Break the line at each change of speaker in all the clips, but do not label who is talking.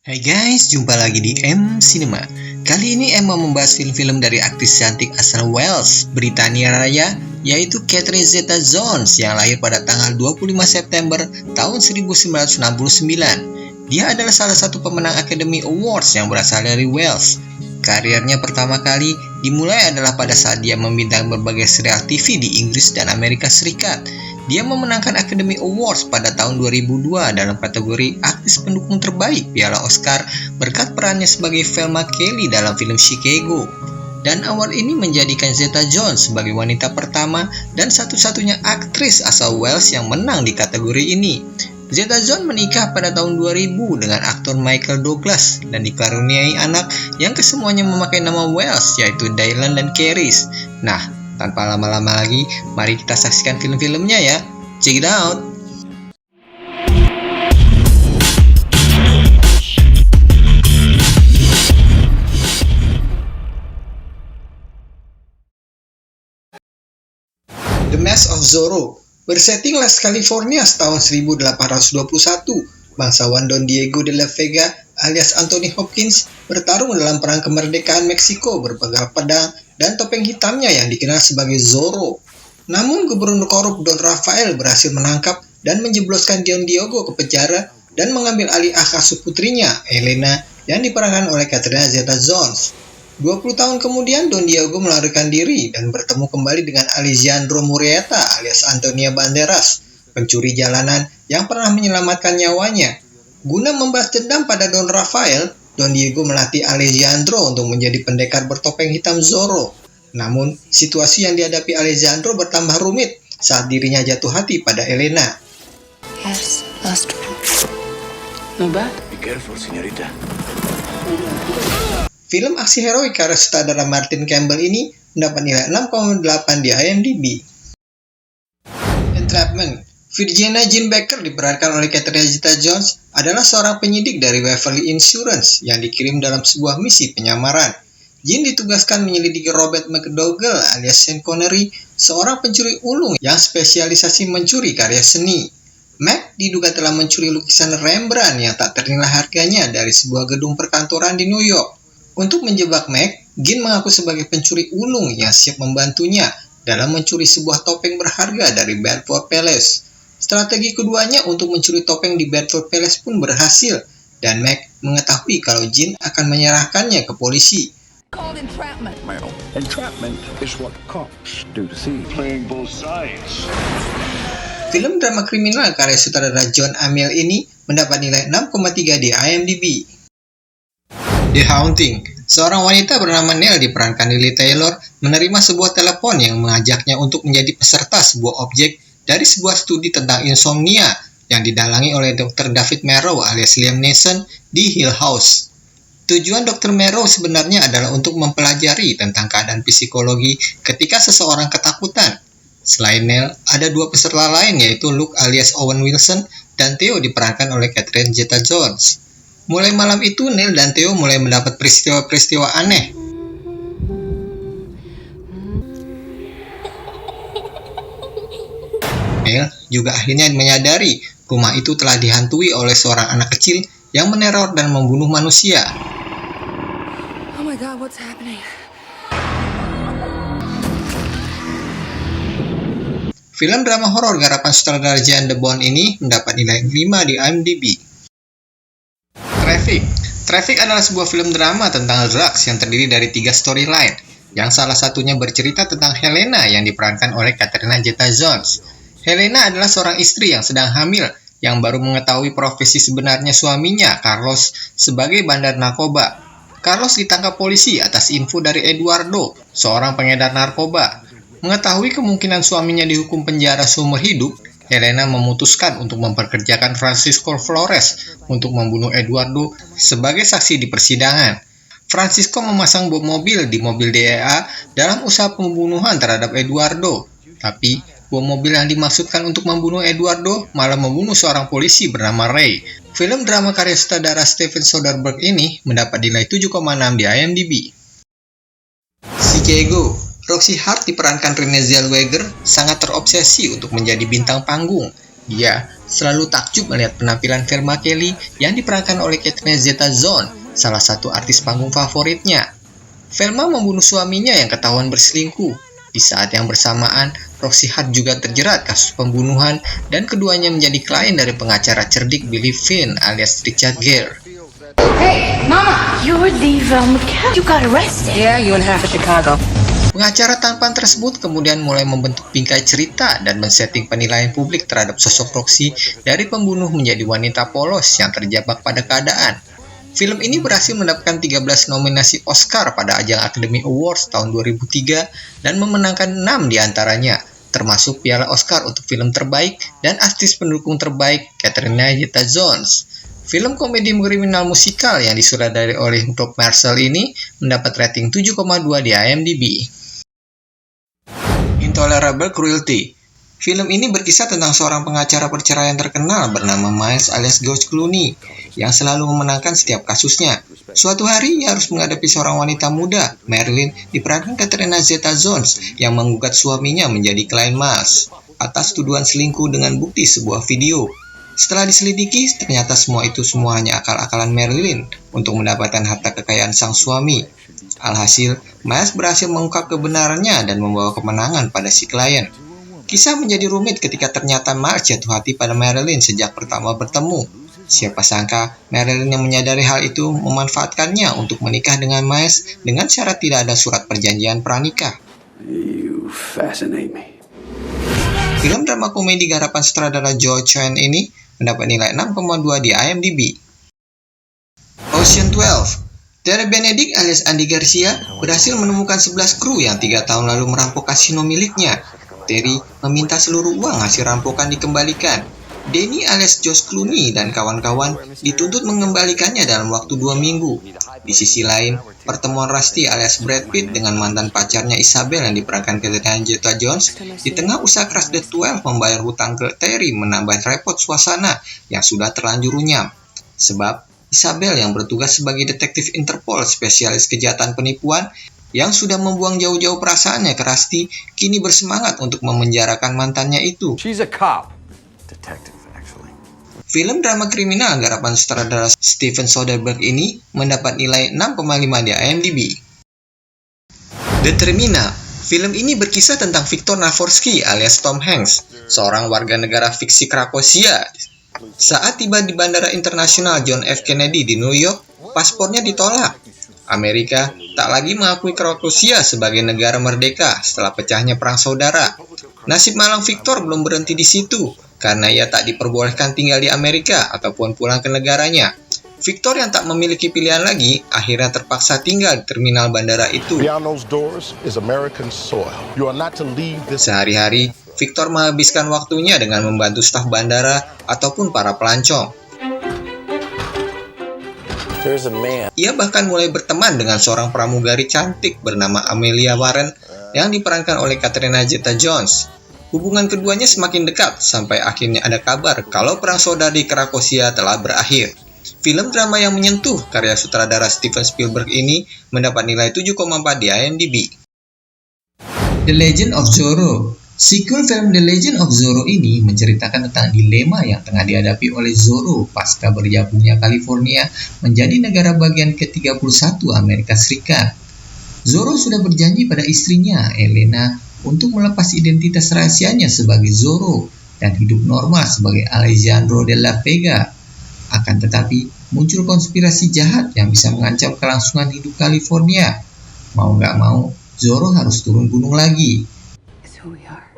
Hai guys, jumpa lagi di M Cinema. Kali ini M mau membahas film-film dari aktris cantik asal Wales, Britania Raya, yaitu Catherine Zeta-Jones yang lahir pada tanggal 25 September tahun 1969. Dia adalah salah satu pemenang Academy Awards yang berasal dari Wales. Karirnya pertama kali dimulai adalah pada saat dia membintang berbagai serial TV di Inggris dan Amerika Serikat. Dia memenangkan Academy Awards pada tahun 2002 dalam kategori aktris pendukung terbaik Piala Oscar berkat perannya sebagai Velma Kelly dalam film Chicago. Dan award ini menjadikan Zeta-Jones sebagai wanita pertama dan satu-satunya aktris asal Wales yang menang di kategori ini. Zeta-Jones menikah pada tahun 2000 dengan aktor Michael Douglas dan dikaruniai anak yang kesemuanya memakai nama Wales, yaitu Dylan dan Keris. Nah, tanpa lama-lama lagi, mari kita saksikan film-filmnya ya. Check it out! The Mask of Zorro bersetting Las Californias tahun 1821. Bangsawan Don Diego de la Vega alias Anthony Hopkins bertarung dalam perang kemerdekaan Meksiko berpegang pedang dan topeng hitamnya yang dikenal sebagai Zorro. Namun gubernur korup Don Rafael berhasil menangkap dan menjebloskan Don Diego ke penjara dan mengambil alih hak asuh putrinya, Elena, yang diperankan oleh Catherine Zeta-Jones. 20 tahun kemudian Don Diego melarikan diri dan bertemu kembali dengan Alejandro Murrieta alias Antonio Banderas, pencuri jalanan yang pernah menyelamatkan nyawanya. Guna membalas dendam pada Don Rafael, Don Diego melatih Alejandro untuk menjadi pendekar bertopeng hitam Zorro. Namun, situasi yang dihadapi Alejandro bertambah rumit saat dirinya jatuh hati pada Elena.
Yes, last one. No bad.
Be careful, señorita.
Film aksi heroik karya sutradara Martin Campbell ini mendapat nilai 6,8 di IMDb. Entrapment. Virginia Jean Baker diperankan oleh Catherine Zeta-Jones adalah seorang penyidik dari Waverly Insurance yang dikirim dalam sebuah misi penyamaran. Jean ditugaskan menyelidiki Robert McDougall alias Sean Connery, seorang pencuri ulung yang spesialisasi mencuri karya seni. Mac diduga telah mencuri lukisan Rembrandt yang tak ternilai harganya dari sebuah gedung perkantoran di New York. Untuk menjebak Mac, Jean mengaku sebagai pencuri ulung yang siap membantunya dalam mencuri sebuah topeng berharga dari Bedford Palace. Strategi keduanya untuk mencuri topeng di Bedford Palace pun berhasil, dan Mac mengetahui kalau Jean akan menyerahkannya ke polisi.
Called entrapment.
Well, entrapment is what cops do to thieves.
Playing both sides.
Film drama kriminal karya sutradara John Amiel ini mendapat nilai 6,3 di IMDb. The Haunting. Seorang wanita bernama Nell diperankan Lily Taylor menerima sebuah telepon yang mengajaknya untuk menjadi peserta sebuah objek dari sebuah studi tentang insomnia yang didalangi oleh Dr. David Merrow alias Liam Neeson di Hill House. Tujuan Dr. Merrow sebenarnya adalah untuk mempelajari tentang keadaan psikologi ketika seseorang ketakutan. Selain Nell, ada dua peserta lain yaitu Luke alias Owen Wilson dan Theo diperankan oleh Catherine Zeta-Jones. Mulai malam itu, Neil dan Theo mulai mendapat peristiwa-peristiwa aneh. Neil juga akhirnya menyadari rumah itu telah dihantui oleh seorang anak kecil yang meneror dan membunuh manusia.
Oh my God, what's happening?
Film drama horor garapan sutradara Jan de Bont ini mendapat nilai 5 di IMDb. Traffic adalah sebuah film drama tentang drugs yang terdiri dari 3 storyline, yang salah satunya bercerita tentang Helena yang diperankan oleh Catherine Zeta-Jones. Helena adalah seorang istri yang sedang hamil, yang baru mengetahui profesi sebenarnya suaminya, Carlos, sebagai bandar narkoba. Carlos ditangkap polisi atas info dari Eduardo, seorang pengedar narkoba. Mengetahui kemungkinan suaminya dihukum penjara seumur hidup, Helena memutuskan untuk memperkerjakan Francisco Flores untuk membunuh Eduardo sebagai saksi di persidangan. Francisco memasang bom mobil di mobil DEA dalam usaha pembunuhan terhadap Eduardo. Tapi, bom mobil yang dimaksudkan untuk membunuh Eduardo malah membunuh seorang polisi bernama Ray. Film drama karya sutradara Steven Soderbergh ini mendapat nilai 7,6 di IMDb. Chicago. Roxy Hart diperankan Renée Zellweger sangat terobsesi untuk menjadi bintang panggung. Dia selalu takjub melihat penampilan Velma Kelly yang diperankan oleh Catherine Zeta-Jones, salah satu artis panggung favoritnya. Velma membunuh suaminya yang ketahuan berselingkuh. Di saat yang bersamaan, Roxy Hart juga terjerat kasus pembunuhan dan keduanya menjadi klien dari pengacara cerdik Billy Finn alias Richard Gere.
Hey, Mama! You're the Velma Kelly. You got arrested. Yeah, you in half of Chicago.
Pengacara tampan tersebut kemudian mulai membentuk bingkai cerita dan men-setting penilaian publik terhadap sosok Roxy dari pembunuh menjadi wanita polos yang terjebak pada keadaan. Film ini berhasil mendapatkan 13 nominasi Oscar pada ajang Academy Awards tahun 2003 dan memenangkan 6 diantaranya, termasuk piala Oscar untuk film terbaik dan aktris pendukung terbaik Catherine Zeta-Jones. Film komedi kriminal musikal yang disutradarai oleh Rob Marshall ini mendapat rating 7,2 di IMDb. Intolerable Cruelty. Film ini berkisah tentang seorang pengacara perceraian terkenal bernama Miles alias George Clooney yang selalu memenangkan setiap kasusnya. Suatu hari ia harus menghadapi seorang wanita muda, Marilyn, diperankan Catherine Zeta-Jones yang menggugat suaminya menjadi klien Miles atas tuduhan selingkuh dengan bukti sebuah video. Setelah diselidiki, ternyata semua hanya akal-akalan Marilyn untuk mendapatkan harta kekayaan sang suami. Alhasil, Miles berhasil mengungkap kebenarannya dan membawa kemenangan pada si klien. Kisah menjadi rumit ketika ternyata Miles jatuh hati pada Marilyn sejak pertama bertemu. Siapa sangka Marilyn yang menyadari hal itu memanfaatkannya untuk menikah dengan Miles dengan syarat tidak ada surat perjanjian pranikah.
You fascinate me.
Film drama komedi garapan sutradara Joe Chen ini mendapat nilai 6,2 di IMDb. Ocean 12. Terry Benedict alias Andy Garcia berhasil menemukan 11 kru yang 3 tahun lalu merampok kasino miliknya. Terry meminta seluruh uang hasil rampokan dikembalikan. Danny alias George Clooney dan kawan-kawan dituntut mengembalikannya dalam waktu 2 minggu. Di sisi lain, pertemuan Rusty alias Brad Pitt dengan mantan pacarnya Isabel yang diperankan Catherine Zeta-Jones di tengah usaha keras The 12 membayar hutang ke Terry menambah repot suasana yang sudah terlanjur runyam. Sebab Isabel yang bertugas sebagai detektif Interpol spesialis kejahatan penipuan yang sudah membuang jauh-jauh perasaannya ke Rusty, kini bersemangat untuk memenjarakan mantannya itu.
She's a cop. Detective, actually.
Film drama kriminal garapan sutradara Steven Soderbergh ini mendapat nilai 6,5 di IMDb. The Terminal. Film ini berkisah tentang Viktor Navorski alias Tom Hanks, seorang warga negara fiksi Krakosia. Saat tiba di Bandara Internasional John F. Kennedy di New York, paspornya ditolak. Amerika tak lagi mengakui Krakosia sebagai negara merdeka setelah pecahnya Perang Saudara. Nasib malang Viktor belum berhenti di situ, karena ia tak diperbolehkan tinggal di Amerika ataupun pulang ke negaranya. Viktor yang tak memiliki pilihan lagi, akhirnya terpaksa tinggal di terminal bandara itu. Sehari-hari, Viktor menghabiskan waktunya dengan membantu staf bandara ataupun para pelancong. Ia bahkan mulai berteman dengan seorang pramugari cantik bernama Amelia Warren yang diperankan oleh Catherine Zeta-Jones. Hubungan keduanya semakin dekat sampai akhirnya ada kabar kalau Perang Saudara di Krakosia telah berakhir. Film drama yang menyentuh karya sutradara Steven Spielberg ini mendapat nilai 7,4 di IMDb. The Legend of Zorro. Sequel film The Legend of Zorro ini menceritakan tentang dilema yang tengah dihadapi oleh Zorro pasca bergabungnya California menjadi negara bagian ke-31 Amerika Serikat. Zorro sudah berjanji pada istrinya, Elena, untuk melepas identitas rahasianya sebagai Zorro dan hidup normal sebagai Alejandro de la Vega. Akan tetapi, muncul konspirasi jahat yang bisa mengancam kelangsungan hidup California. Mau nggak mau, Zorro harus turun gunung lagi.
It's who we are.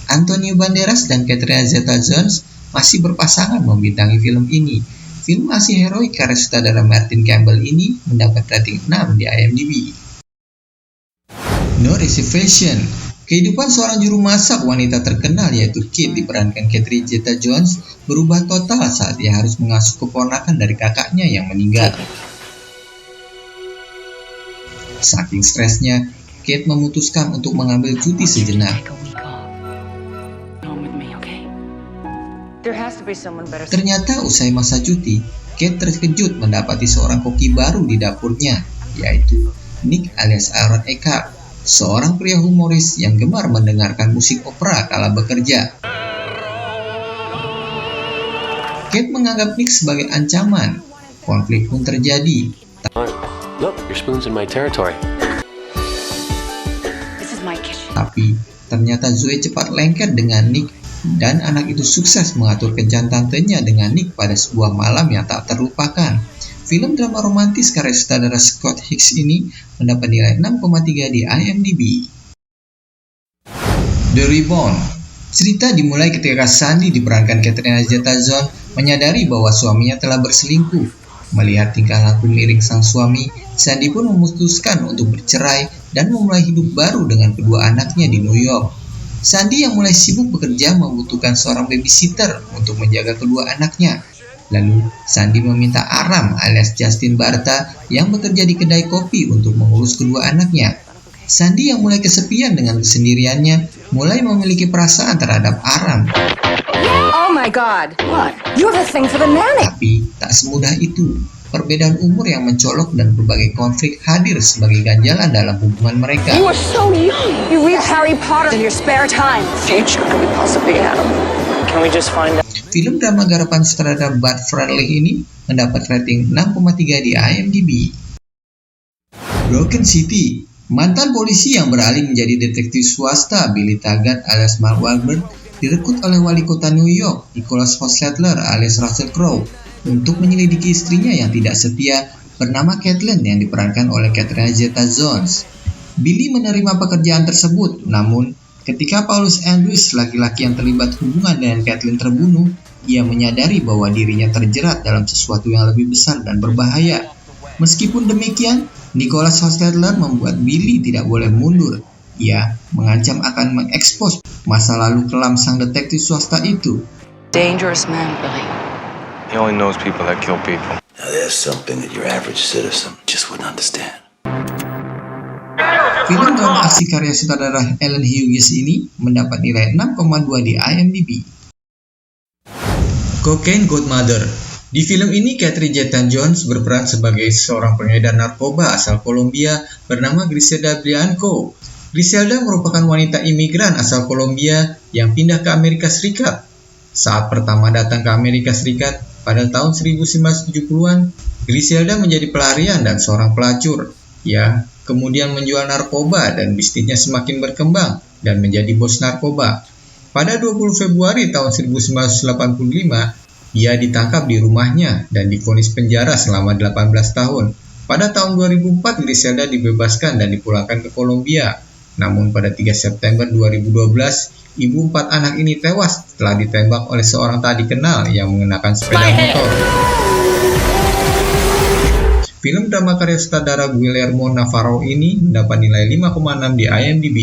Antonio Banderas dan Catherine Zeta-Jones masih berpasangan membintangi film ini. Film masih heroik karya sutradara Martin Campbell ini mendapat rating 6 di IMDb. No Reservation. Kehidupan seorang juru masak wanita terkenal yaitu Kate diperankan Catherine Zeta-Jones berubah total saat ia harus mengasuh keponakan dari kakaknya yang meninggal. Saking stresnya, Kate memutuskan untuk mengambil cuti sejenak. Ternyata usai masa cuti, Kate terkejut mendapati seorang koki baru di dapurnya. yaitu Nick alias Aaron Eckhart, seorang pria humoris yang gemar mendengarkan musik opera kala bekerja. Kate menganggap Nick sebagai ancaman. Konflik pun terjadi.
Look, your spoon's in my territory.
This is my kitchen.
Tapi ternyata Zoe cepat lengket dengan Nick dan anak itu sukses mengatur kencan tantenya dengan Nick pada sebuah malam yang tak terlupakan. Film drama romantis karya sutradara Scott Hicks ini mendapat nilai 6,3 di IMDb. The Rebound. Cerita dimulai ketika Sandy diperankan Catherine Zeta-Jones menyadari bahwa suaminya telah berselingkuh. Melihat tingkah laku miring sang suami, Sandy pun memutuskan untuk bercerai dan memulai hidup baru dengan kedua anaknya di New York. Sandy yang mulai sibuk bekerja membutuhkan seorang babysitter untuk menjaga kedua anaknya. Lalu, Sandy meminta Aram alias Justin Barta yang bekerja di kedai kopi untuk mengurus kedua anaknya. Sandy yang mulai kesepian dengan kesendiriannya mulai memiliki perasaan terhadap Aram.
Oh my god. What? You have a thing for the nanny.
Tapi tak semudah itu. Perbedaan umur yang mencolok dan berbagai konflik hadir sebagai ganjalan dalam hubungan mereka.
You are so young. You read Harry Potter in your spare time.
Future could we possibly have? Can we just find out?
Film drama garapan sutradara Bud Freilich ini mendapat rating 6,3 di IMDb. Broken City. Mantan polisi yang beralih menjadi detektif swasta Billy Taggart alias Mark Wahlberg direkrut oleh wali kota New York, Nicholas Hostetler alias Russell Crowe, untuk menyelidiki istrinya yang tidak setia bernama Kathleen yang diperankan oleh Catherine Zeta-Jones. Billy menerima pekerjaan tersebut, namun ketika Paulus Andrews, laki-laki yang terlibat hubungan dengan Kathleen, terbunuh, ia menyadari bahwa dirinya terjerat dalam sesuatu yang lebih besar dan berbahaya. Meskipun demikian, Nicholas Hostetler membuat Billy tidak boleh mundur. Ia mengancam akan mengekspos masa lalu kelam sang detektif swasta itu.
Dangerous man, Billy.
He only knows people that kill people.
Now there's something that your average citizen just wouldn't understand.
Film drama aksi karya sutradara Alan Hughes ini mendapat nilai 6,2 di IMDb. Cocaine Godmother. Di film ini, Catherine Zeta-Jones berperan sebagai seorang pengedar narkoba asal Kolombia bernama Griselda Blanco. Griselda merupakan wanita imigran asal Kolombia yang pindah ke Amerika Serikat. Saat pertama datang ke Amerika Serikat pada tahun 1970-an, Griselda menjadi pelarian dan seorang pelacur. Ia kemudian menjual narkoba dan bisnisnya semakin berkembang dan menjadi bos narkoba. Pada 20 Februari tahun 1985, ia ditangkap di rumahnya dan divonis penjara selama 18 tahun. Pada tahun 2004, Griselda dibebaskan dan dipulangkan ke Kolombia. Namun pada 3 September 2012, ibu 4 anak ini tewas setelah ditembak oleh seorang tak dikenal yang mengenakan sepeda motor. Film drama karya sutradara Guillermo Navarro ini mendapat nilai 5,6 di IMDb.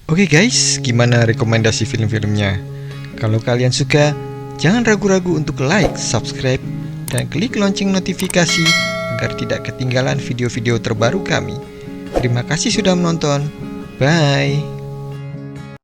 Oke guys, gimana rekomendasi film-filmnya? Kalau kalian suka, jangan ragu-ragu untuk like, subscribe, dan klik lonceng notifikasi agar tidak ketinggalan video-video terbaru kami. Terima kasih sudah menonton. Bye.